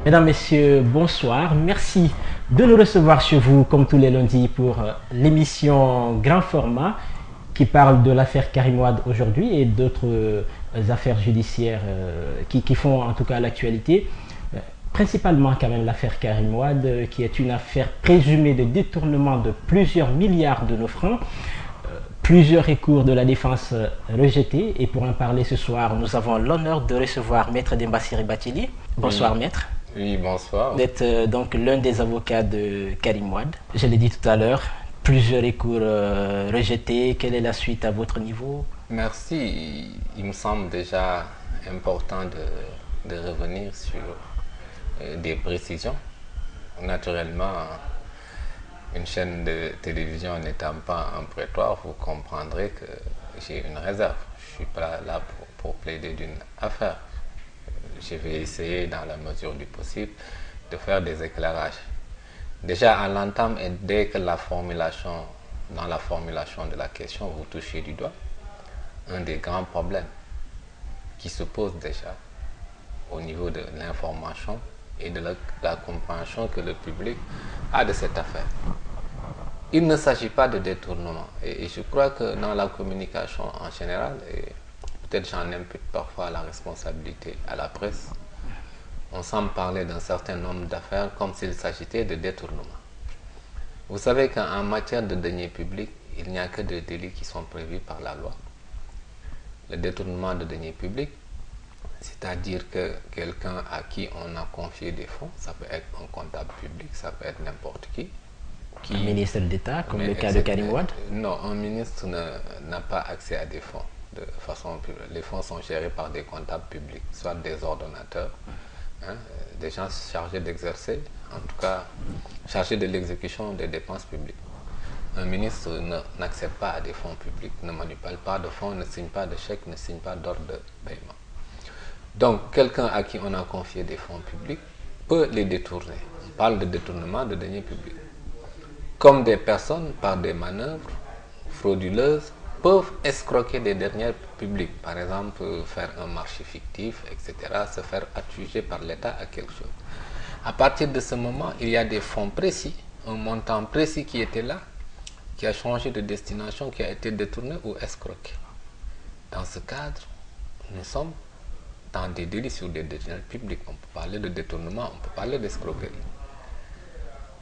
Mesdames, Messieurs, bonsoir. Merci de nous recevoir chez vous comme tous les lundis pour l'émission Grand Format qui parle de l'affaire Karim Wade aujourd'hui et d'autres affaires judiciaires qui font en tout cas l'actualité. Principalement quand même l'affaire Karim Wade qui est une affaire présumée de détournement de plusieurs milliards de nos francs. Plusieurs recours de la défense rejetés. Et pour en parler ce soir, nous avons l'honneur de recevoir Maître Dembassiri Bathily. Bonsoir, Oui. Maître. Oui, bonsoir. Vous êtes donc l'un des avocats de Karim Wade. Je l'ai dit tout à l'heure, plusieurs recours rejetés. Quelle est la suite à votre niveau? Merci. Il me semble déjà important de revenir sur des précisions. Naturellement, une chaîne de télévision n'étant pas un prétoire, vous comprendrez que j'ai une réserve. Je ne suis pas là pour plaider d'une affaire. Je vais essayer, dans la mesure du possible, de faire des éclairages. Déjà à l'entame et dès que dans la formulation de la question, vous touchez du doigt un des grands problèmes qui se pose déjà au niveau de l'information et de la compréhension que le public a de cette affaire. Il ne s'agit pas de détournement. Et je crois que dans la communication en général, et peut-être j'en impute parfois la responsabilité à la presse, on semble parler d'un certain nombre d'affaires comme s'il s'agissait de détournement. Vous savez qu'en matière de deniers publics, il n'y a que des délits qui sont prévus par la loi. Le détournement de deniers publics, c'est-à-dire que quelqu'un à qui on a confié des fonds, ça peut être un comptable public, ça peut être n'importe qui. Un ministre d'État, comme le cas de Karim Wade? Non, un ministre n'a pas accès à des fonds. De façon publique. Les fonds sont gérés par des comptables publics, soit des ordonnateurs, des gens chargés d'exercer, en tout cas chargés de l'exécution des dépenses publiques. Un ministre n'accède pas à des fonds publics, ne manipule pas de fonds, ne signe pas de chèques, ne signe pas d'ordre de paiement. Donc, quelqu'un à qui on a confié des fonds publics peut les détourner. On parle de détournement de deniers publics. Comme des personnes, par des manœuvres frauduleuses, peuvent escroquer des deniers publics. Par exemple, faire un marché fictif, etc., se faire adjuger par l'État à quelque chose. À partir de ce moment, il y a des fonds précis, un montant précis qui était là, qui a changé de destination, qui a été détourné ou escroqué. Dans ce cadre, nous sommes dans des délits sur des deniers publics. On peut parler de détournement, on peut parler d'escroquerie.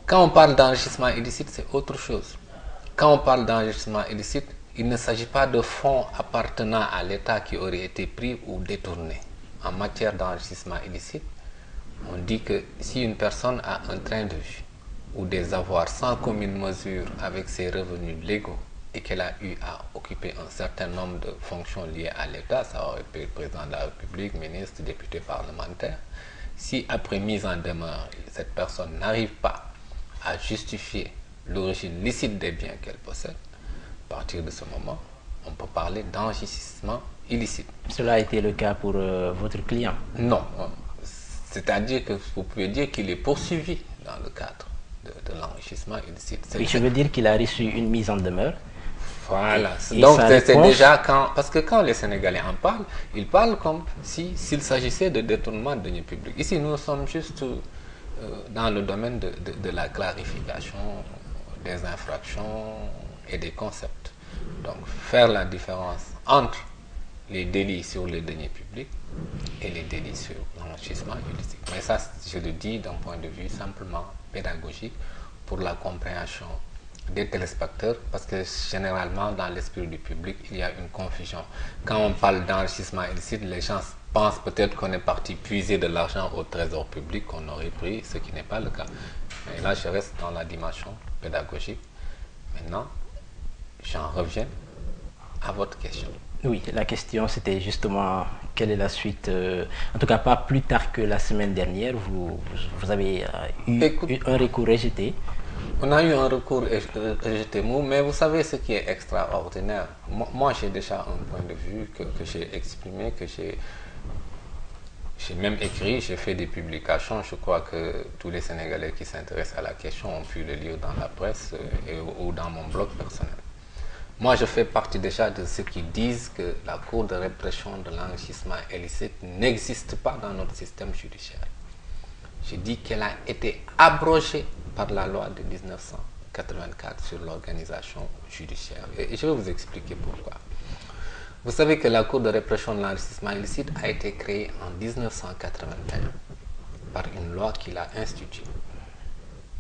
Quand on parle d'enrichissement illicite, c'est autre chose. Quand on parle d'enrichissement illicite, il ne s'agit pas de fonds appartenant à l'État qui auraient été pris ou détournés. En matière d'enrichissement illicite, on dit que si une personne a un train de vie ou des avoirs sans commune mesure avec ses revenus légaux et qu'elle a eu à occuper un certain nombre de fonctions liées à l'État, ça aurait pu être président de la République, ministre, député parlementaire, si après mise en demeure, cette personne n'arrive pas à justifier l'origine licite des biens qu'elle possède, à partir de ce moment, on peut parler d'enrichissement illicite. Cela a été le cas pour votre client? Non. C'est-à-dire que vous pouvez dire qu'il est poursuivi dans le cadre de l'enrichissement illicite. Oui, je veux dire qu'il a reçu une mise en demeure. Voilà. Et Donc sa c'est réponse... déjà parce que quand les Sénégalais en parlent, ils parlent comme s'il s'agissait de détournement de deniers publics. Ici, nous sommes juste dans le domaine de la clarification des infractions et des concepts. Donc, faire la différence entre les délits sur les deniers publics et les délits sur l'enrichissement illicite. Mais ça, je le dis d'un point de vue simplement pédagogique pour la compréhension des téléspectateurs, parce que généralement, dans l'esprit du public, il y a une confusion. Quand on parle d'enrichissement illicite, les gens pensent peut-être qu'on est parti puiser de l'argent au trésor public, qu'on aurait pris, ce qui n'est pas le cas. Mais là, je reste dans la dimension pédagogique. Maintenant, j'en reviens à votre question. Oui, la question c'était justement quelle est la suite. En tout cas, pas plus tard que la semaine dernière, vous avez eu un recours rejeté. On a eu un recours rejeté, mais vous savez ce qui est extraordinaire. Moi j'ai déjà un point de vue que j'ai exprimé, que j'ai même écrit, j'ai fait des publications. Je crois que tous les Sénégalais qui s'intéressent à la question ont pu le lire dans la presse ou dans mon blog personnel. Moi, je fais partie déjà de ceux qui disent que la Cour de répression de l'enrichissement illicite n'existe pas dans notre système judiciaire. je dis qu'elle a été abrogée par la loi de 1984 sur l'organisation judiciaire. Et je vais vous expliquer pourquoi. Vous savez que la Cour de répression de l'enrichissement illicite a été créée en 1981 par une loi qui l'a instituée.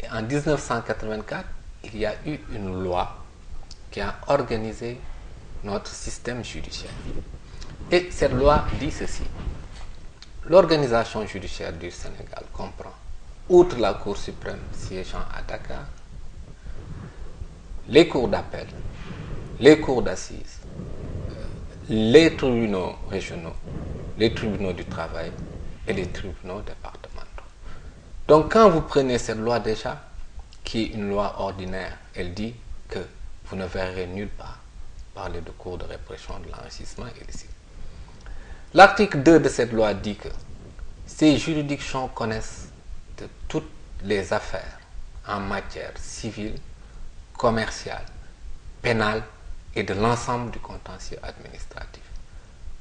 Et en 1984, il y a eu une loi qui a organisé notre système judiciaire. Et cette loi dit ceci. L'organisation judiciaire du Sénégal comprend, outre la Cour suprême siégeant à Dakar, les cours d'appel, les cours d'assises, les tribunaux régionaux, les tribunaux du travail et les tribunaux départementaux. Donc quand vous prenez cette loi déjà, qui est une loi ordinaire, elle dit que vous ne verrez nulle part parler de cours de répression de l'enrichissement illicite. L'article 2 de cette loi dit que ces juridictions connaissent de toutes les affaires en matière civile, commerciale, pénale et de l'ensemble du contentieux administratif.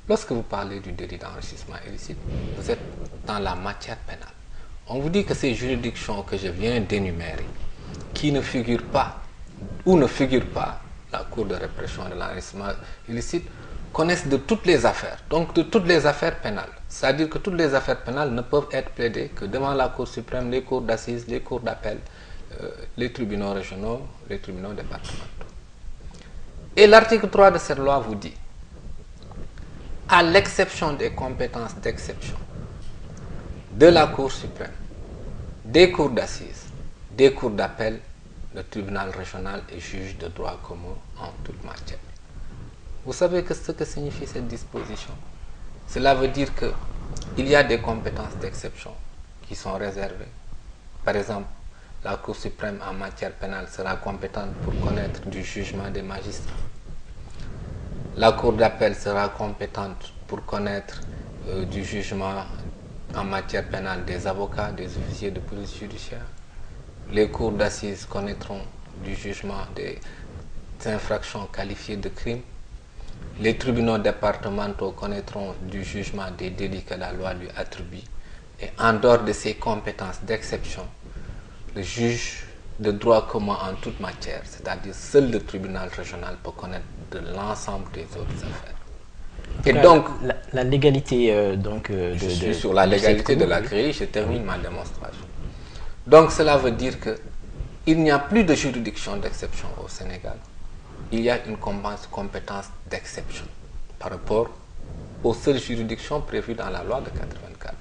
Lorsque vous parlez du délit d'enrichissement illicite, vous êtes dans la matière pénale. On vous dit que ces juridictions que je viens d'énumérer, qui ne figurent pas ou ne figurent pas la Cour de répression de l'enrichissement illicite, connaissent de toutes les affaires, donc de toutes les affaires pénales. C'est-à-dire que toutes les affaires pénales ne peuvent être plaidées que devant la Cour suprême, les cours d'assises, les cours d'appel, les tribunaux régionaux, les tribunaux départementaux. Et l'article 3 de cette loi vous dit, à l'exception des compétences d'exception de la Cour suprême, des cours d'assises, des cours d'appel, le tribunal régional est juge de droit commun en toute matière. Vous savez ce que signifie cette disposition? Cela veut dire qu'il y a des compétences d'exception qui sont réservées. Par exemple, la Cour suprême en matière pénale sera compétente pour connaître du jugement des magistrats. La Cour d'appel sera compétente pour connaître du jugement en matière pénale des avocats, des officiers de police judiciaire. Les cours d'assises connaîtront du jugement des infractions qualifiées de crimes. Les tribunaux départementaux connaîtront du jugement des délits que la loi lui attribue. Et en dehors de ces compétences d'exception, le juge de droit commun en toute matière, c'est-à-dire seul le tribunal régional peut connaître de l'ensemble des autres affaires. Et donc, la légalité je suis sur la légalité de la grille, je termine ma démonstration. Donc cela veut dire qu'il n'y a plus de juridiction d'exception au Sénégal. Il y a une compétence d'exception par rapport aux seules juridictions prévues dans la loi de 84.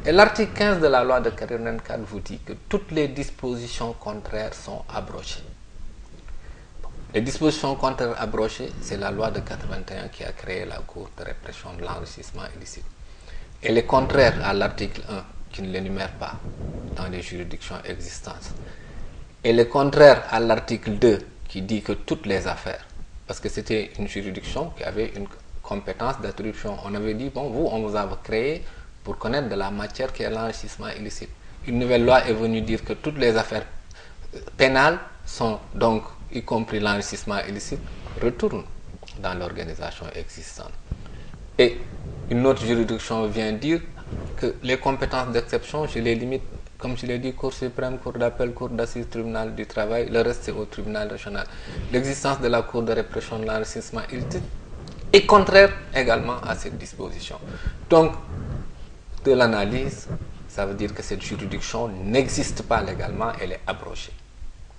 Et l'article 15 de la loi de 84 vous dit que toutes les dispositions contraires sont abrogées. Les dispositions contraires abrogées, c'est la loi de 81 qui a créé la Cour de répression de l'enrichissement illicite. Elle est contraire à l'article 1 qui ne l'énumère pas dans les juridictions existantes. Elle est contraire à l'article 2 qui dit que toutes les affaires, parce que c'était une juridiction qui avait une compétence d'attribution. On avait dit, bon, vous, on vous a créé pour connaître de la matière qui est l'enrichissement illicite. Une nouvelle loi est venue dire que toutes les affaires pénales sont donc, y compris l'enrichissement illicite, retournent dans l'organisation existante. Et une autre juridiction vient dire que les compétences d'exception, je les limite, comme je l'ai dit, Cour suprême, Cour d'appel, Cour d'assises, tribunal du travail, le reste c'est au tribunal régional. L'existence de la Cour de répression de l'enrichissement illicite est contraire également à cette disposition. Donc, de l'analyse, ça veut dire que cette juridiction n'existe pas légalement, elle est abrogée.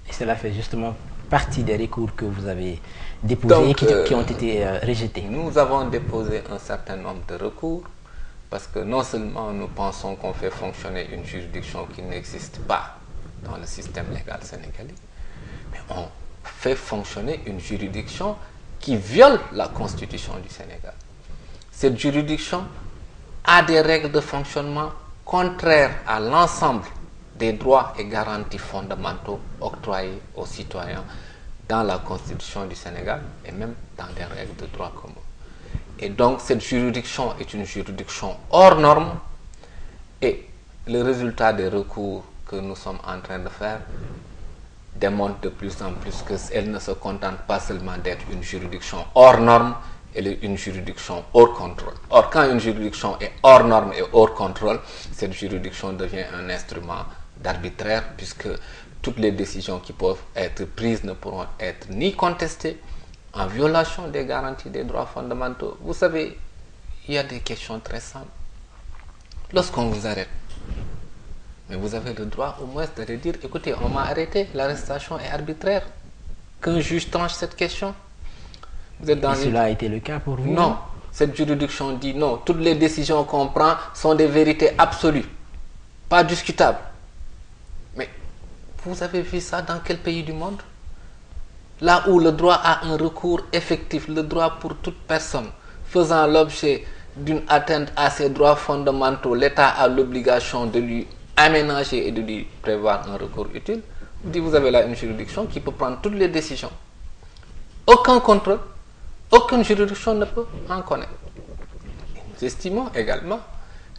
Et cela fait justement partie des recours que vous avez déposés et qui ont été rejetés. Nous avons déposé un certain nombre de recours parce que non seulement nous pensons qu'on fait fonctionner une juridiction qui n'existe pas dans le système légal sénégalais, mais on fait fonctionner une juridiction qui viole la Constitution du Sénégal. Cette juridiction a des règles de fonctionnement contraires à l'ensemble des droits et garanties fondamentaux octroyés aux citoyens dans la Constitution du Sénégal et même dans les règles de droit commun. Et donc cette juridiction est une juridiction hors norme et le résultat des recours que nous sommes en train de faire démontre de plus en plus qu'elle ne se contente pas seulement d'être une juridiction hors norme, elle est une juridiction hors contrôle. Or, quand une juridiction est hors norme et hors contrôle, cette juridiction devient un instrument d'arbitraire, puisque toutes les décisions qui peuvent être prises ne pourront être ni contestées en violation des garanties des droits fondamentaux. Vous savez, il y a des questions très simples. Lorsqu'on vous arrête, mais vous avez le droit au moins de dire, écoutez, on m'a arrêté, l'arrestation est arbitraire. Qu'un juge tranche cette question. Vous êtes dans cela a été le cas pour vous? Non, cette juridiction dit non. Toutes les décisions qu'on prend sont des vérités absolues, pas discutables. Mais vous avez vu ça dans quel pays du monde? Là où le droit a un recours effectif, le droit pour toute personne faisant l'objet d'une atteinte à ses droits fondamentaux, l'État a l'obligation de lui aménager et de lui prévoir un recours utile. Vous avez là une juridiction qui peut prendre toutes les décisions. Aucun contrôle, aucune juridiction ne peut en connaître. Nous estimons également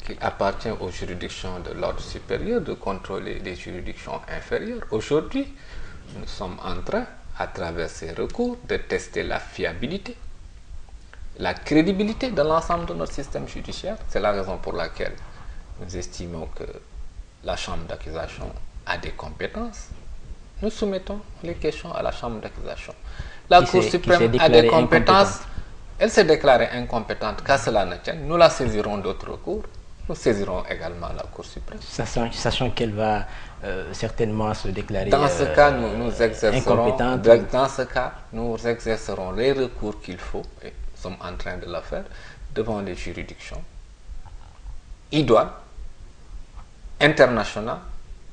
qu'il appartient aux juridictions de l'ordre supérieur de contrôler les juridictions inférieures. Aujourd'hui, nous sommes en train, à travers ces recours, de tester la fiabilité, la crédibilité de l'ensemble de notre système judiciaire. C'est la raison pour laquelle nous estimons que la chambre d'accusation a des compétences. Nous soumettons les questions à la chambre d'accusation. La Cour suprême a des compétences. Elle s'est déclarée incompétente, qu'à cela ne tienne. Nous la saisirons d'autres recours. Nous saisirons également la Cour suprême. Sachant qu'elle va certainement se déclarer dans ce cas, nous exercerons, incompétente. Dans ce cas, nous exercerons les recours qu'il faut, et nous sommes en train de le faire, devant les juridictions idoines, internationales,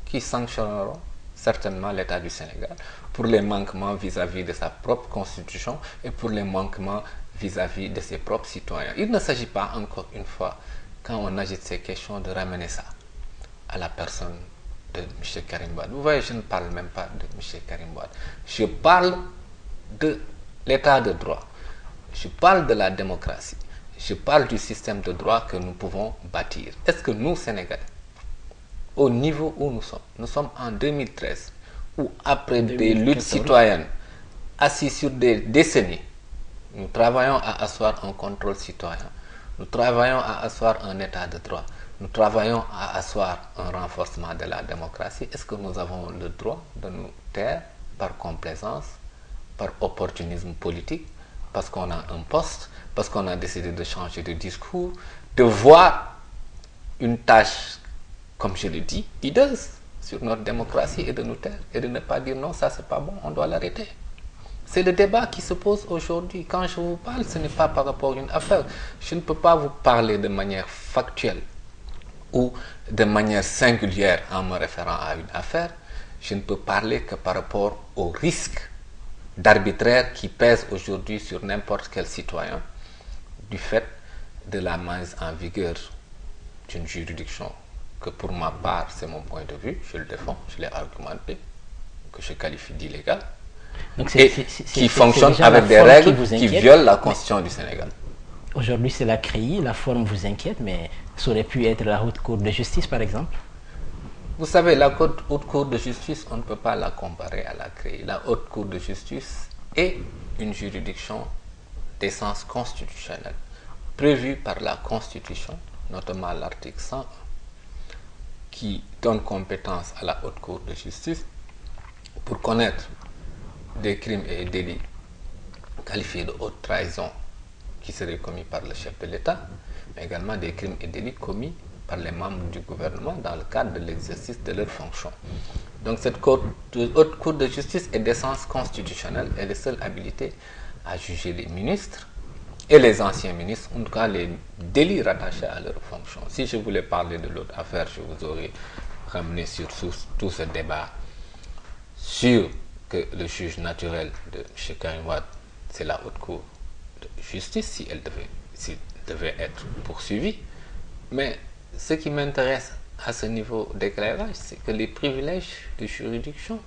qui sanctionneront certainement l'État du Sénégal pour les manquements vis-à-vis de sa propre constitution et pour les manquements vis-à-vis de ses propres citoyens. Il ne s'agit pas, encore une fois, quand on agite ces questions, de ramener ça à la personne de M. Karim Wade. Vous voyez, je ne parle même pas de M. Karim Wade. Je parle de l'état de droit. Je parle de la démocratie. Je parle du système de droit que nous pouvons bâtir. Est-ce que nous, Sénégalais, au niveau où nous sommes en 2013, où après des luttes citoyennes assises sur des décennies, nous travaillons à asseoir un contrôle citoyen, nous travaillons à asseoir un état de droit, nous travaillons à asseoir un renforcement de la démocratie. Est-ce que nous avons le droit de nous taire par complaisance, par opportunisme politique, parce qu'on a un poste, parce qu'on a décidé de changer de discours, de voir une tâche, comme je le dis, hideuse sur notre démocratie et de nous taire et de ne pas dire non, ça c'est pas bon, on doit l'arrêter. C'est le débat qui se pose aujourd'hui. Quand je vous parle, ce n'est pas par rapport à une affaire. Je ne peux pas vous parler de manière factuelle ou de manière singulière en me référant à une affaire. Je ne peux parler que par rapport au risque d'arbitraire qui pèse aujourd'hui sur n'importe quel citoyen du fait de la mise en vigueur d'une juridiction que pour ma part, c'est mon point de vue, je le défends, je l'ai argumenté, que je qualifie d'illégal, et qui fonctionne avec des règles qui violent la Constitution du Sénégal. Aujourd'hui, c'est la CREI, la forme vous inquiète, mais ça aurait pu être la Haute Cour de justice, par exemple? Vous savez, la Haute Cour de justice, on ne peut pas la comparer à la CREI. La Haute Cour de justice est une juridiction d'essence constitutionnelle, prévue par la Constitution, notamment l'article 101, qui donne compétence à la Haute Cour de justice pour connaître des crimes et délits qualifiés de haute trahison qui seraient commis par le chef de l'État, mais également des crimes et délits commis par les membres du gouvernement dans le cadre de l'exercice de leurs fonctions. Donc cette Haute Cour de justice est d'essence constitutionnelle. Elle est seule habilitée à juger les ministres et les anciens ministres, en tout cas les délits rattachés à leurs fonctions. Si je voulais parler de l'autre affaire, je vous aurais ramené sur tout ce débat sur que le juge naturel de M. Karim Wade, c'est la Haute Cour de justice, si elle devait être poursuivie. Mais ce qui m'intéresse à ce niveau d'éclairage, c'est que les privilèges de juridiction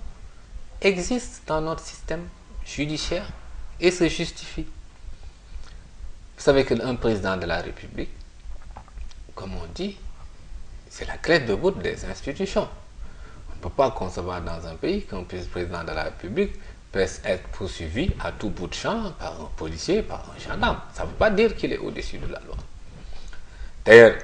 existent dans notre système judiciaire et se justifient. Vous savez qu'un président de la République, comme on dit, c'est la clé de voûte des institutions. On ne peut pas concevoir dans un pays qu'un président de la République peut être poursuivi à tout bout de champ par un policier, par un gendarme. Ça ne veut pas dire qu'il est au-dessus de la loi. D'ailleurs,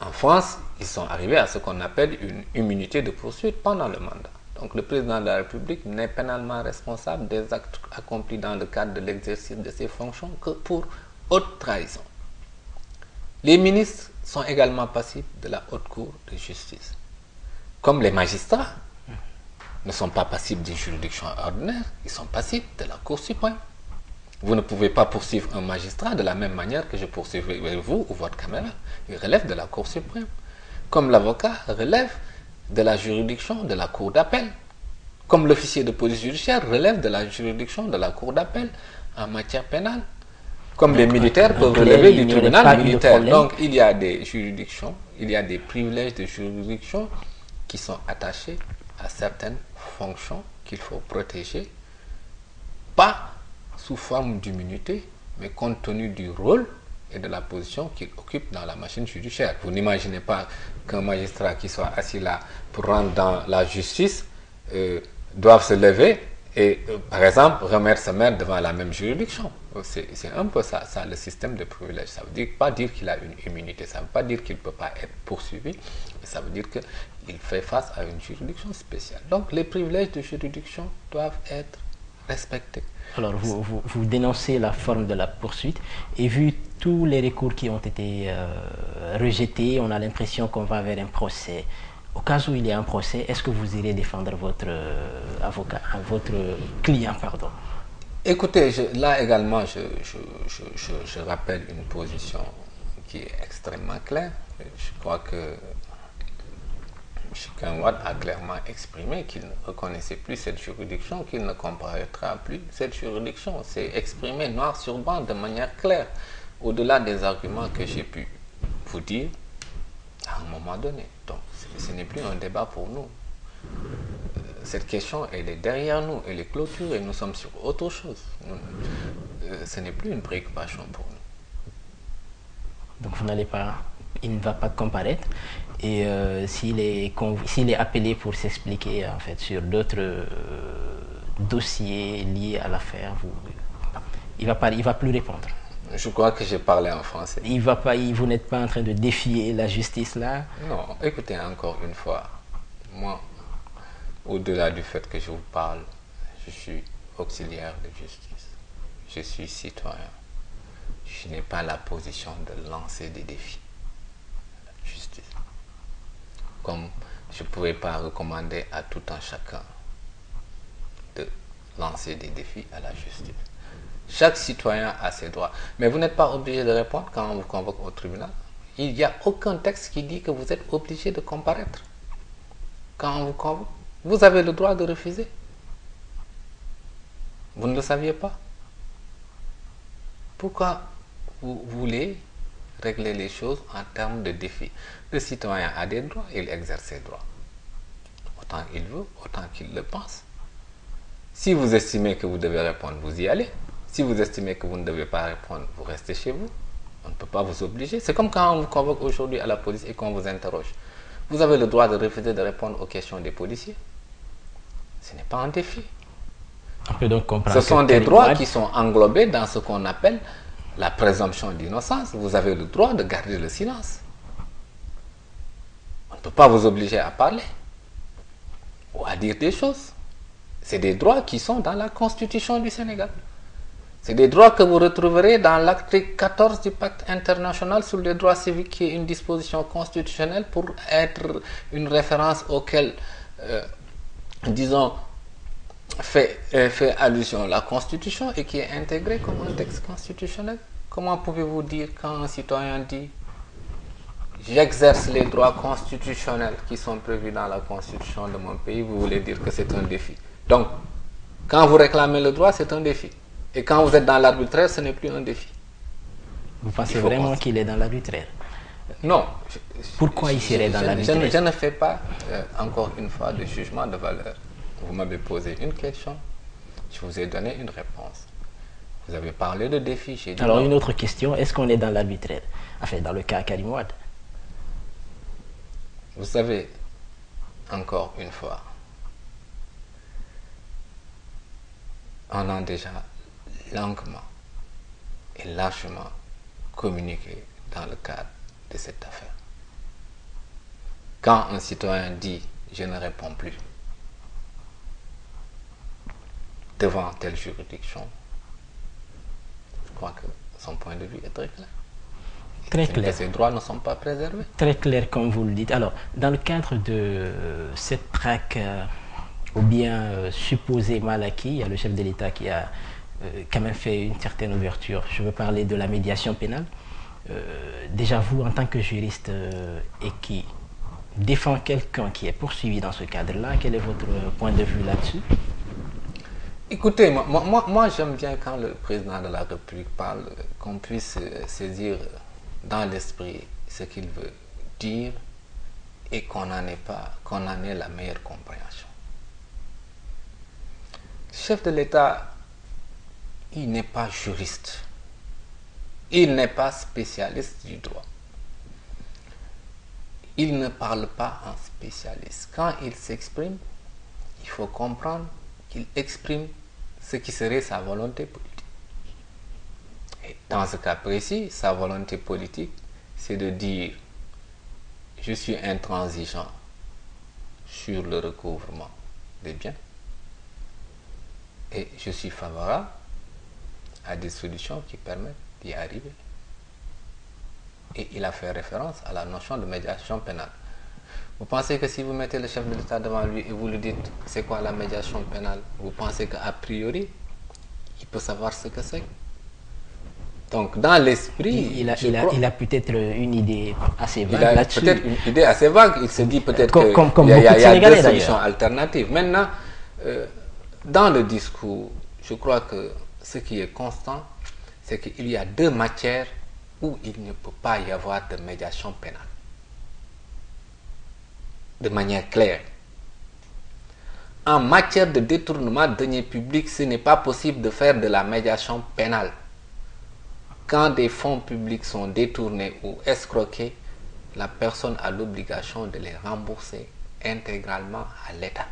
en France, ils sont arrivés à ce qu'on appelle une immunité de poursuite pendant le mandat. Donc le président de la République n'est pénalement responsable des actes accomplis dans le cadre de l'exercice de ses fonctions que pour haute trahison. Les ministres sont également passibles de la haute cour de justice. Comme les magistrats ne sont pas passibles d'une juridiction ordinaire, ils sont passibles de la Cour suprême. Vous ne pouvez pas poursuivre un magistrat de la même manière que je poursuivrai vous ou votre camarade. Il relève de la Cour suprême. Comme l'avocat relève de la juridiction de la Cour d'appel. Comme l'officier de police judiciaire relève de la juridiction de la Cour d'appel en matière pénale. Comme les militaires peuvent relever du tribunal militaire. Donc il y a des juridictions, il y a des privilèges de juridiction qui sont attachés à certaines fonctions qu'il faut protéger, pas sous forme d'immunité, mais compte tenu du rôle et de la position qu'il occupe dans la machine judiciaire. Vous n'imaginez pas qu'un magistrat qui soit assis là pour rendre dans la justice doive se lever et, par exemple, remettre sa main devant la même juridiction. C'est un peu ça le système de privilège. Ça ne veut pas dire qu'il a une immunité, ça ne veut pas dire qu'il ne peut pas être poursuivi, mais ça veut dire qu'il fait face à une juridiction spéciale. Donc les privilèges de juridiction doivent être respectés. Alors vous dénoncez la forme de la poursuite et vu tous les recours qui ont été rejetés, on a l'impression qu'on va vers un procès. Au cas où il y a un procès, est-ce que vous irez défendre votre avocat, votre client, pardon? Écoutez, là également, je rappelle une position qui est extrêmement claire. Je crois que Karim Wade a clairement exprimé qu'il ne reconnaissait plus cette juridiction, qu'il ne comparaîtra plus cette juridiction. C'est exprimé noir sur blanc de manière claire, au-delà des arguments que j'ai pu vous dire à un moment donné. Donc, ce n'est plus un débat pour nous. Cette question, elle est derrière nous, elle est clôturée, nous sommes sur autre chose. Ce n'est plus une préoccupation pour nous. Donc vous n'allez pas, il ne va pas comparaître. Et s'il est appelé pour s'expliquer en fait sur d'autres dossiers liés à l'affaire, il va plus répondre. Je crois que j'ai parlé en français. Vous n'êtes pas en train de défier la justice là? Non, écoutez encore une fois, moi, au-delà du fait que je vous parle, je suis auxiliaire de justice. Je suis citoyen. Je n'ai pas la position de lancer des défis à la justice. Comme je ne pouvais pas recommander à tout un chacun de lancer des défis à la justice. Chaque citoyen a ses droits. Mais vous n'êtes pas obligé de répondre quand on vous convoque au tribunal. Il n'y a aucun texte qui dit que vous êtes obligé de comparaître. Quand on vous convoque, vous avez le droit de refuser. Vous ne le saviez pas. Pourquoi vous voulez régler les choses en termes de défis? Le citoyen a des droits, il exerce ses droits. Autant il veut, autant qu'il le pense. Si vous estimez que vous devez répondre, vous y allez. Si vous estimez que vous ne devez pas répondre, vous restez chez vous. On ne peut pas vous obliger. C'est comme quand on vous convoque aujourd'hui à la police et qu'on vous interroge. Vous avez le droit de refuser de répondre aux questions des policiers. Ce n'est pas un défi. On peut donc comprendre. Ce sont des droits qui sont englobés dans ce qu'on appelle la présomption d'innocence. Vous avez le droit de garder le silence. On ne peut pas vous obliger à parler ou à dire des choses. C'est des droits qui sont dans la Constitution du Sénégal. C'est des droits que vous retrouverez dans l'article 14 du Pacte international sur les droits civiques, qui est une disposition constitutionnelle pour être une référence auquel, disons, fait allusion la Constitution et qui est intégrée comme un texte constitutionnel. Comment pouvez-vous dire quand un citoyen dit « j'exerce les droits constitutionnels qui sont prévus dans la Constitution de mon pays », vous voulez dire que c'est un défi. Donc, quand vous réclamez le droit, c'est un défi. Et quand vous êtes dans l'arbitraire, ce n'est plus un défi. Vous pensez vraiment qu'il est dans l'arbitraire? Non. Pourquoi il serait dans l'arbitraire? Je ne fais pas, encore une fois, de jugement de valeur. Vous m'avez posé une question, je vous ai donné une réponse. Vous avez parlé de défi, j'ai dit Alors non. une autre question, est-ce qu'on est dans l'arbitraire? Enfin, dans le cas Karim Wade. Vous savez, encore une fois, en a déjà longuement et largement communiqué dans le cadre de cette affaire. Quand un citoyen dit « je ne réponds plus » devant telle juridiction, je crois que son point de vue est très clair. Très clair. Ses droits ne sont pas préservés. Très clair, comme vous le dites. Alors, dans le cadre de cette traque, ou bien supposé mal acquis, il y a le chef de l'État qui a quand même fait une certaine ouverture. Je veux parler de la médiation pénale. Déjà, vous, en tant que juriste et qui défend quelqu'un qui est poursuivi dans ce cadre-là, quel est votre point de vue là-dessus? Écoutez, moi j'aime bien quand le président de la République parle, qu'on puisse saisir dans l'esprit ce qu'il veut dire et qu'on en ait la meilleure compréhension. Le chef de l'État, il n'est pas juriste. Il n'est pas spécialiste du droit. Il ne parle pas en spécialiste. Quand il s'exprime, il faut comprendre qu'il exprime ce qui serait sa volonté politique. Et dans ce cas précis, sa volonté politique, c'est de dire « je suis intransigeant sur le recouvrement des biens et je suis favorable à des solutions qui permettent d'y arriver ». Et il a fait référence à la notion de médiation pénale. Vous pensez que si vous mettez le chef de l'État devant lui et vous lui dites c'est quoi la médiation pénale, vous pensez qu'a priori, il peut savoir ce que c'est? Donc dans l'esprit... Il a peut-être une idée assez vague là-dessus. Peut-être une idée assez vague. Il se dit peut-être qu'il y a deux solutions alternatives. Maintenant, dans le discours, je crois que ce qui est constant, c'est qu'il y a deux matières où il ne peut pas y avoir de médiation pénale. De manière claire. En matière de détournement de deniers publics, ce n'est pas possible de faire de la médiation pénale. Quand des fonds publics sont détournés ou escroqués, la personne a l'obligation de les rembourser intégralement à l'État.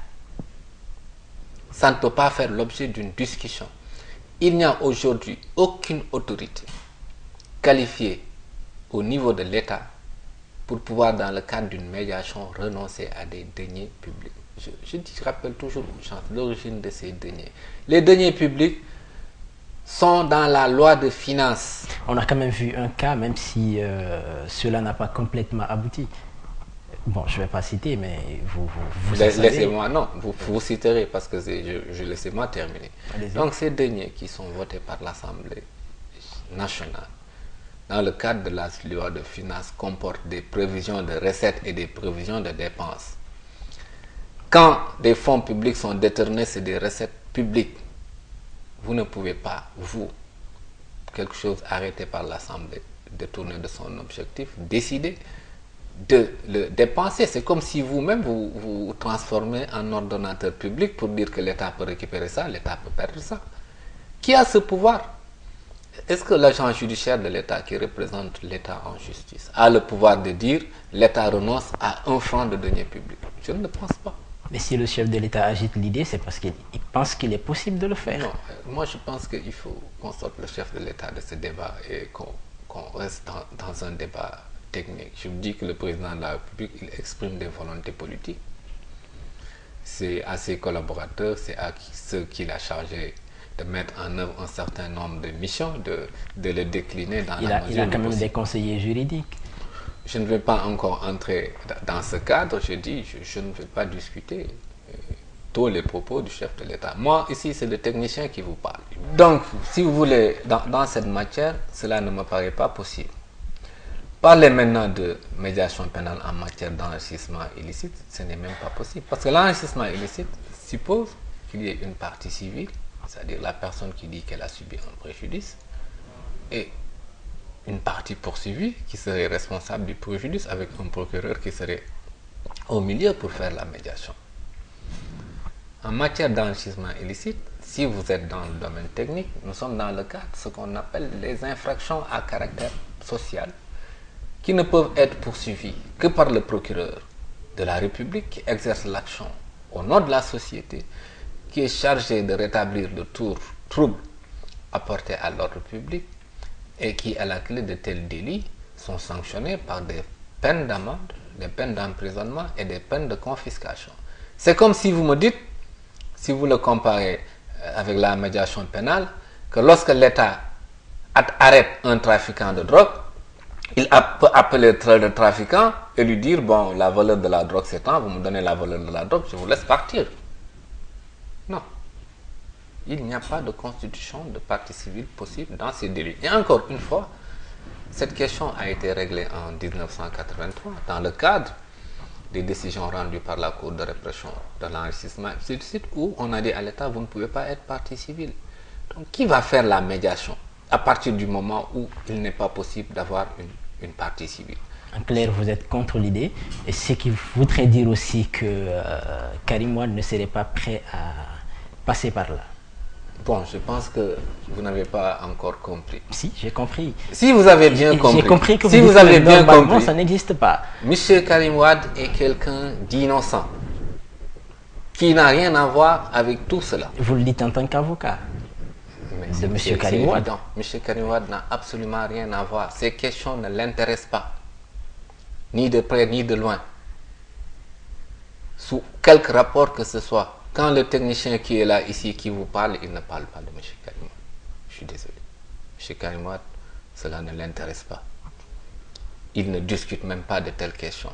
Ça ne peut pas faire l'objet d'une discussion. Il n'y a aujourd'hui aucune autorité qualifiée au niveau de l'État pour pouvoir, dans le cadre d'une médiation, renoncer à des deniers publics. Je rappelle toujours une chance, l'origine de ces deniers. Les deniers publics sont dans la loi de finances. On a quand même vu un cas, même si cela n'a pas complètement abouti. Bon, je ne vais pas citer, mais vous laissez-moi, non, vous citerez parce que laissez-moi terminer. Donc ces deniers qui sont votés par l'Assemblée nationale, dans le cadre de la loi de finances, comportent des prévisions de recettes et des prévisions de dépenses. Quand des fonds publics sont détournés, c'est des recettes publiques. Vous ne pouvez pas, vous, quelque chose arrêté par l'Assemblée, détourné de son objectif, décider de le dépenser. C'est comme si vous-même vous transformez en ordonnateur public pour dire que l'État peut récupérer ça, l'État peut perdre ça. Qui a ce pouvoir? Est-ce que l'agent judiciaire de l'État qui représente l'État en justice a le pouvoir de dire l'État renonce à 1 franc de deniers publics? Je ne le pense pas. Mais si le chef de l'État agite l'idée, c'est parce qu'il pense qu'il est possible de le faire. Non, moi je pense qu'il faut qu'on sorte le chef de l'État de ce débat et qu'on reste dans un débat technique. Je vous dis que le président de la République, il exprime des volontés politiques. C'est à ses collaborateurs, c'est à ceux qu'il a chargé de mettre en œuvre un certain nombre de missions, de le décliner dans la mesure Il a quand même des conseillers juridiques. Je ne vais pas encore entrer dans ce cadre, je dis, je ne vais pas discuter tous les propos du chef de l'État. Moi, ici, c'est le technicien qui vous parle. Donc, si vous voulez, dans cette matière, cela ne me paraît pas possible. Parler maintenant de médiation pénale en matière d'enrichissement illicite, ce n'est même pas possible. Parce que l'enrichissement illicite suppose qu'il y ait une partie civile, c'est-à-dire la personne qui dit qu'elle a subi un préjudice, et une partie poursuivie qui serait responsable du préjudice avec un procureur qui serait au milieu pour faire la médiation. En matière d'enrichissement illicite, si vous êtes dans le domaine technique, nous sommes dans le cadre de ce qu'on appelle les infractions à caractère social qui ne peuvent être poursuivies que par le procureur de la République qui exerce l'action au nom de la société, qui est chargé de rétablir le trouble apporté à l'ordre public et qui, à la clé de tels délits, sont sanctionnés par des peines d'amende, des peines d'emprisonnement et des peines de confiscation. C'est comme si vous me dites, si vous le comparez avec la médiation pénale, que lorsque l'État arrête un trafiquant de drogue, il peut appeler le trafiquant et lui dire, bon, la valeur de la drogue c'est tant, vous me donnez la valeur de la drogue, je vous laisse partir. Non. Il n'y a pas de constitution de partie civile possible dans ces délits. Et encore une fois, cette question a été réglée en 1983 dans le cadre des décisions rendues par la Cour de répression de l'enrichissement illicite où on a dit à l'État, vous ne pouvez pas être partie civile. Donc, qui va faire la médiation à partir du moment où il n'est pas possible d'avoir une partie civile? En clair, vous êtes contre l'idée, et ce qui voudrait dire aussi que Karim Wade ne serait pas prêt à passer par là. Bon, je pense que vous n'avez pas encore compris. Si, j'ai compris. Si vous avez bien compris. J'ai compris que si vous avez bien compris, ça n'existe pas. Monsieur Karim Wade est quelqu'un d'innocent, qui n'a rien à voir avec tout cela. Vous le dites en tant qu'avocat de Monsieur Karim Wade. Monsieur Karim Wade n'a absolument rien à voir. Ces questions ne l'intéressent pas, ni de près ni de loin. Sous quelque rapport que ce soit. Quand le technicien qui est là ici, qui vous parle, il ne parle pas de M. Karim Wade. Je suis désolé. M. Karim Wade, cela ne l'intéresse pas. Il ne discute même pas de telles questions.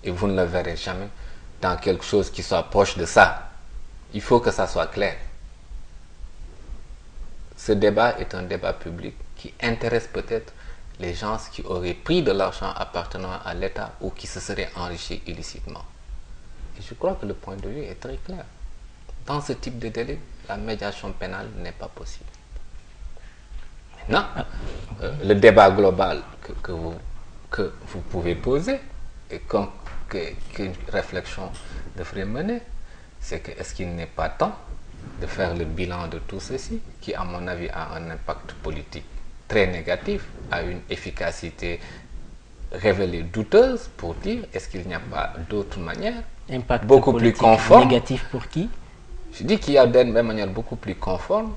Et vous ne le verrez jamais dans quelque chose qui soit proche de ça. Il faut que ça soit clair. Ce débat est un débat public qui intéresse peut-être les gens qui auraient pris de l'argent appartenant à l'État ou qui se seraient enrichis illicitement. Et je crois que le point de vue est très clair. Dans ce type de délit, la médiation pénale n'est pas possible. Maintenant, le débat global que vous pouvez poser et qu'une réflexion devrait mener, c'est que est-ce qu'il n'est pas temps de faire le bilan de tout ceci, qui à mon avis a un impact politique très négatif, a une efficacité révélée douteuse, pour dire est-ce qu'il n'y a pas d'autre manière Impact beaucoup plus conforme. Négatif pour qui? Je dis qu'il y a d'une manière beaucoup plus conforme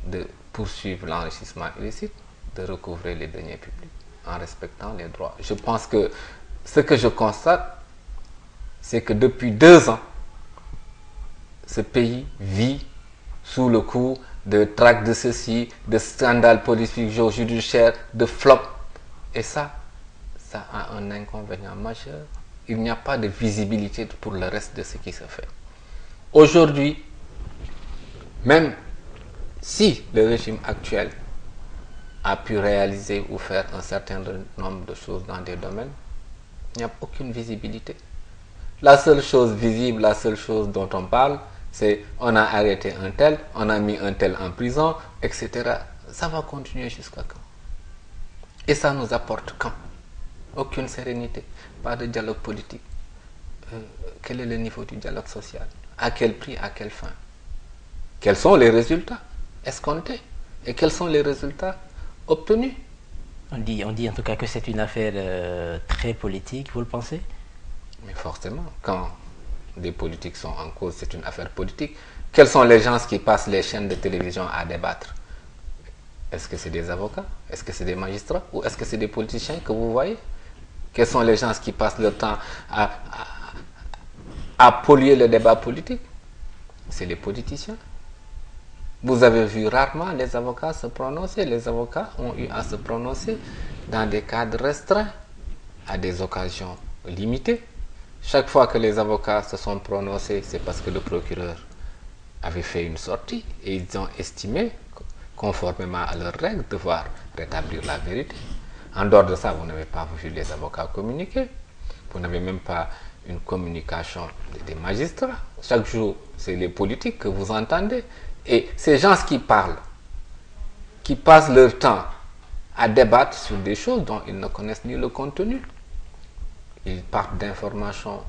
de poursuivre l'enrichissement illicite, de recouvrer les deniers publics en respectant les droits. Je pense que ce que je constate, c'est que depuis 2 ans, ce pays vit sous le coup de traque de ceci, de scandales politiques, judiciaires, de flop. Et ça a un inconvénient majeur. Il n'y a pas de visibilité pour le reste de ce qui se fait. Aujourd'hui, même si le régime actuel a pu réaliser ou faire un certain nombre de choses dans des domaines, il n'y a aucune visibilité. La seule chose visible, la seule chose dont on parle, c'est on a arrêté un tel, on a mis un tel en prison, etc. Ça va continuer jusqu'à quand? Et ça nous apporte quand? Aucune sérénité, pas de dialogue politique. Quel est le niveau du dialogue social? À quel prix, à quelle fin? Quels sont les résultats escomptés? Et quels sont les résultats obtenus? On dit en tout cas que c'est une affaire très politique, vous le pensez? Mais forcément, quand des politiques sont en cause, c'est une affaire politique. Quels sont les gens qui passent les chaînes de télévision à débattre? Est-ce que c'est des avocats? Est-ce que c'est des magistrats? Ou est-ce que c'est des politiciens que vous voyez? Quels sont les gens qui passent leur temps à polluer le débat politique? C'est les politiciens. Vous avez vu rarement les avocats se prononcer. Les avocats ont eu à se prononcer dans des cadres restreints, à des occasions limitées. Chaque fois que les avocats se sont prononcés, c'est parce que le procureur avait fait une sortie et ils ont estimé, conformément à leurs règles, devoir rétablir la vérité. En dehors de ça, vous n'avez pas vu les avocats communiquer. Vous n'avez même pas une communication des magistrats. Chaque jour, c'est les politiques que vous entendez. Et ces gens qui parlent, qui passent leur temps à débattre sur des choses dont ils ne connaissent ni le contenu. Ils partent d'informations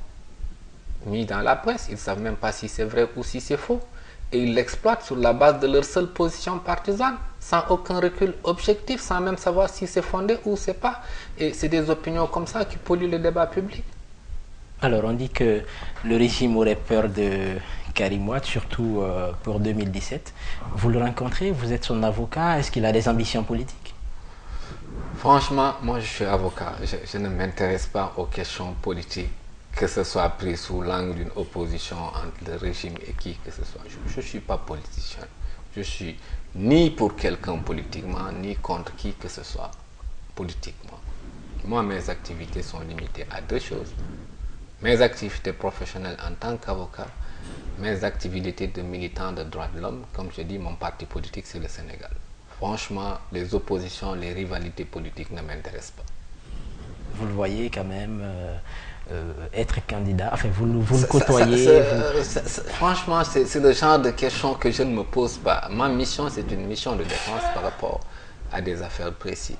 mises dans la presse. Ils ne savent même pas si c'est vrai ou si c'est faux. Et ils l'exploitent sur la base de leur seule position partisane, sans aucun recul objectif, sans même savoir si c'est fondé ou c'est pas. Et c'est des opinions comme ça qui polluent le débat public. Alors on dit que le régime aurait peur de Karim Wade, surtout pour 2017. Vous le rencontrez, vous êtes son avocat, est-ce qu'il a des ambitions politiques? Franchement, moi je suis avocat. Je ne m'intéresse pas aux questions politiques, que ce soit pris sous l'angle d'une opposition entre le régime et qui que ce soit. Je ne suis pas politicien. Je suis ni pour quelqu'un politiquement, ni contre qui que ce soit politiquement. Moi, mes activités sont limitées à deux choses. Mes activités professionnelles en tant qu'avocat, mes activités de militant de droits de l'homme. Comme je dis, mon parti politique, c'est le Sénégal. Franchement, les oppositions, les rivalités politiques ne m'intéressent pas. Vous le voyez quand même être candidat, enfin vous le côtoyez. Franchement, c'est le genre de questions que je ne me pose pas. Ma mission, c'est une mission de défense par rapport à des affaires précises.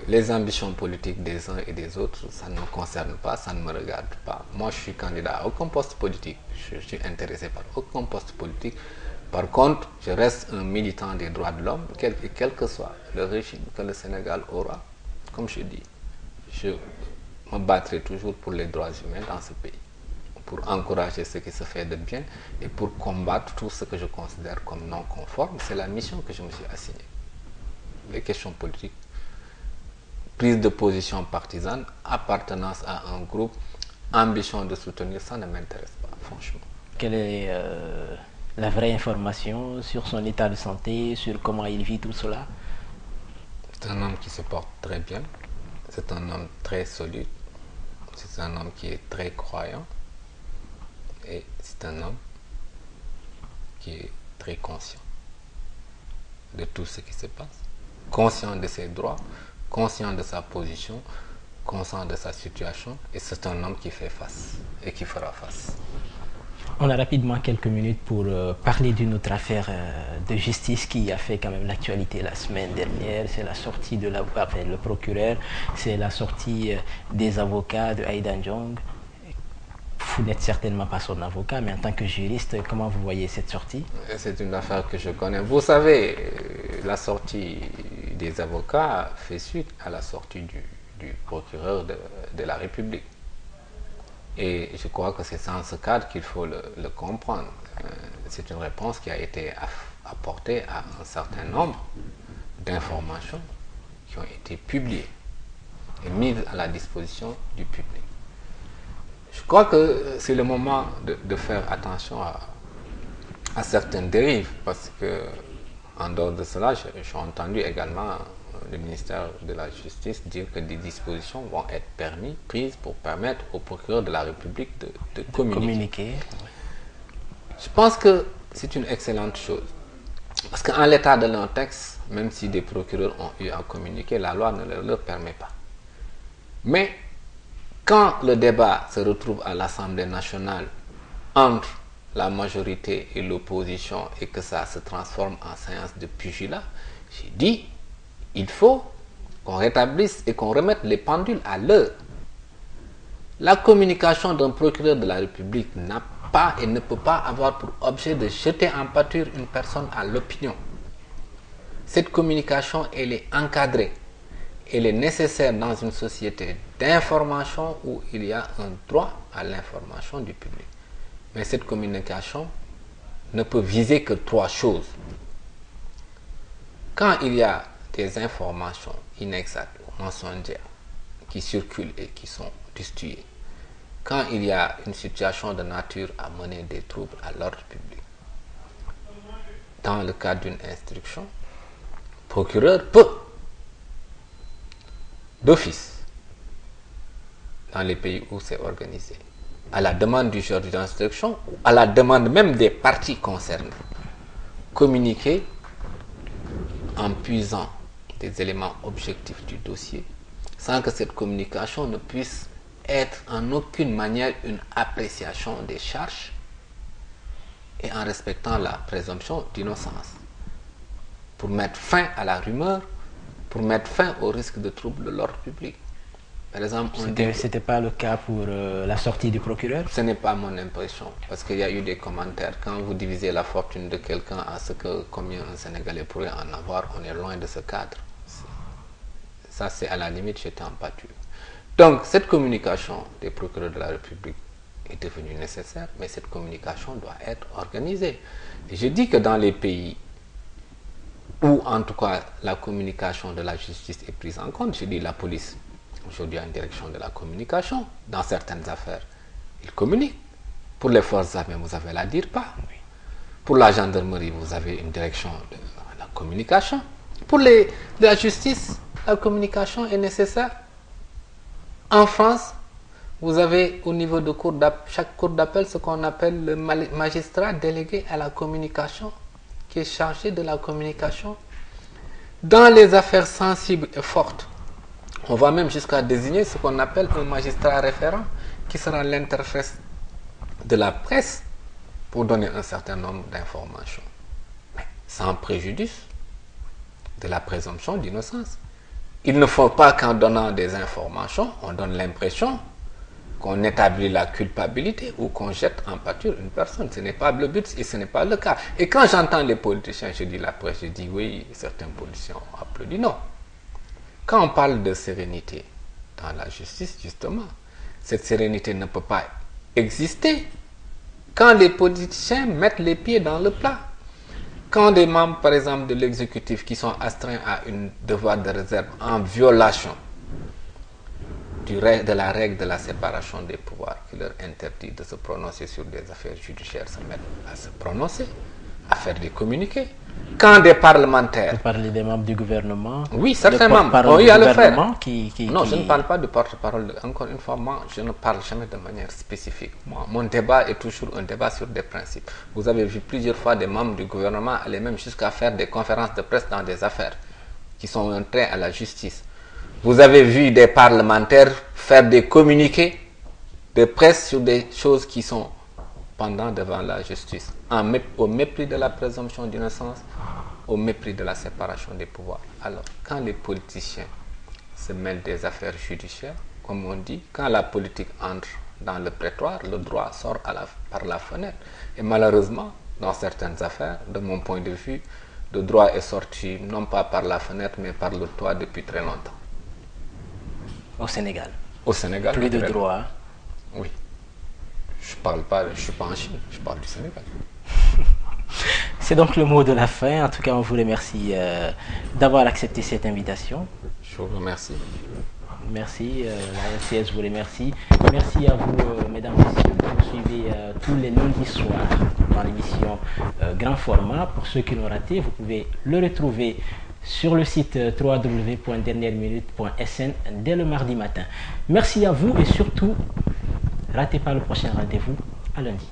Les ambitions politiques des uns et des autres, ça ne me concerne pas, ça ne me regarde pas. Moi, je suis candidat à aucun poste politique. Je suis intéressé par aucun poste politique. Par contre, je reste un militant des droits de l'homme, quel que soit le régime que le Sénégal aura. Comme je dis, je me battrai toujours pour les droits humains dans ce pays, pour encourager ce qui se fait de bien et pour combattre tout ce que je considère comme non conforme. C'est la mission que je me suis assignée. Les questions politiques, prise de position partisane, appartenance à un groupe, ambition de soutenir, ça ne m'intéresse pas, franchement. Quelle est la vraie information sur son état de santé, sur comment il vit tout cela? C'est un homme qui se porte très bien, c'est un homme très solide, c'est un homme qui est très croyant et c'est un homme qui est très conscient de tout ce qui se passe, conscient de ses droits, conscient de sa position, conscient de sa situation, et c'est un homme qui fait face et qui fera face. On a rapidement quelques minutes pour parler d'une autre affaire de justice qui a fait quand même l'actualité la semaine dernière. C'est la sortie de le procureur, c'est la sortie des avocats de Aïda Ndjong. Vous n'êtes certainement pas son avocat, mais en tant que juriste, comment vous voyez cette sortie? C'est une affaire que je connais. Vous savez, la sortie des avocats fait suite à la sortie du procureur de la République. Et je crois que c'est dans ce cadre qu'il faut le comprendre. C'est une réponse qui a été apportée à un certain nombre d'informations qui ont été publiées et mises à la disposition du public. Je crois que c'est le moment de faire attention à certaines dérives, parce que en dehors de cela, j'ai entendu également le ministère de la Justice dire que des dispositions vont être prises pour permettre au procureur de la République de communiquer. Je pense que c'est une excellente chose. Parce qu'en l'état de leur texte, même si des procureurs ont eu à communiquer, la loi ne leur permet pas. Mais quand le débat se retrouve à l'Assemblée nationale entre la majorité et l'opposition et que ça se transforme en séance de pugilat, j'ai dit il faut qu'on rétablisse et qu'on remette les pendules à l'heure. La communication d'un procureur de la République n'a pas et ne peut pas avoir pour objet de jeter en pâture une personne à l'opinion. Cette communication, elle est encadrée. Elle est nécessaire dans une société d'information où il y a un droit à l'information du public. Mais cette communication ne peut viser que trois choses. Quand il y a des informations inexactes ou mensongères qui circulent et qui sont distribuées, quand il y a une situation de nature à mener des troubles à l'ordre public, dans le cadre d'une instruction, le procureur peut, d'office, dans les pays où c'est organisé, à la demande du juge d'instruction ou à la demande même des parties concernées, communiquer en puisant des éléments objectifs du dossier, sans que cette communication ne puisse être en aucune manière une appréciation des charges et en respectant la présomption d'innocence, pour mettre fin à la rumeur, pour mettre fin au risque de trouble de l'ordre public. Par exemple, c'était pas le cas pour la sortie du procureur? Ce n'est pas mon impression, parce qu'il y a eu des commentaires. Quand vous divisez la fortune de quelqu'un à ce que combien un Sénégalais pourrait en avoir, on est loin de ce cadre. Ça, c'est à la limite jeté en pâture. Donc, cette communication des procureurs de la République est devenue nécessaire, mais cette communication doit être organisée. Et je dis que dans les pays où, en tout cas, la communication de la justice est prise en compte, je dis la police, aujourd'hui en direction de la communication, dans certaines affaires, ils communiquent. Pour les forces armées, vous avez la DIRPA. Pour la gendarmerie, vous avez une direction de la communication. Pour la justice, la communication est nécessaire. En France, vous avez au niveau de chaque cour d'appel ce qu'on appelle le magistrat délégué à la communication, qui est chargé de la communication. Dans les affaires sensibles et fortes, on va même jusqu'à désigner ce qu'on appelle un magistrat référent, qui sera l'interface de la presse pour donner un certain nombre d'informations, mais sans préjudice de la présomption d'innocence. Il ne faut pas qu'en donnant des informations, on donne l'impression qu'on établit la culpabilité ou qu'on jette en pâture une personne. Ce n'est pas le but et ce n'est pas le cas. Et quand j'entends les politiciens, je dis la presse, je dis oui, certains politiciens ont applaudi. Non. Quand on parle de sérénité dans la justice, justement, cette sérénité ne peut pas exister quand les politiciens mettent les pieds dans le plat. Quand des membres, par exemple, de l'exécutif qui sont astreints à un devoir de réserve en violation de la règle de la séparation des pouvoirs qui leur interdit de se prononcer sur des affaires judiciaires, se mettent à se prononcer, à faire des communiqués. Quand des parlementaires... Vous parlez des membres du gouvernement? Oui, certains membres ont eu à le faire. Non, je ne parle pas de porte-parole. Encore une fois, moi, je ne parle jamais de manière spécifique. Mon débat est toujours un débat sur des principes. Vous avez vu plusieurs fois des membres du gouvernement aller même jusqu'à faire des conférences de presse dans des affaires qui sont un trait à la justice. Vous avez vu des parlementaires faire des communiqués de presse sur des choses qui sont pendant devant la justice, au mépris de la présomption d'innocence, au mépris de la séparation des pouvoirs. Alors, quand les politiciens se mêlent des affaires judiciaires, comme on dit, quand la politique entre dans le prétoire, le droit sort par la fenêtre. Et malheureusement, dans certaines affaires, de mon point de vue, le droit est sorti non pas par la fenêtre, mais par le toit depuis très longtemps. Au Sénégal? Au Sénégal. Plus de droit? Oui. Je ne suis pas en Chine, je parle du Sénégal. C'est donc le mot de la fin. En tout cas, on vous remercie d'avoir accepté cette invitation. Je vous remercie. Merci, la RCS vous remercie. Merci à vous, mesdames et messieurs, qui nous suivez tous les lundis soirs dans l'émission Grand Format. Pour ceux qui l'ont raté, vous pouvez le retrouver sur le site www.dernièreminute.sn dès le mardi matin. Merci à vous et surtout, ratez pas le prochain rendez-vous à lundi.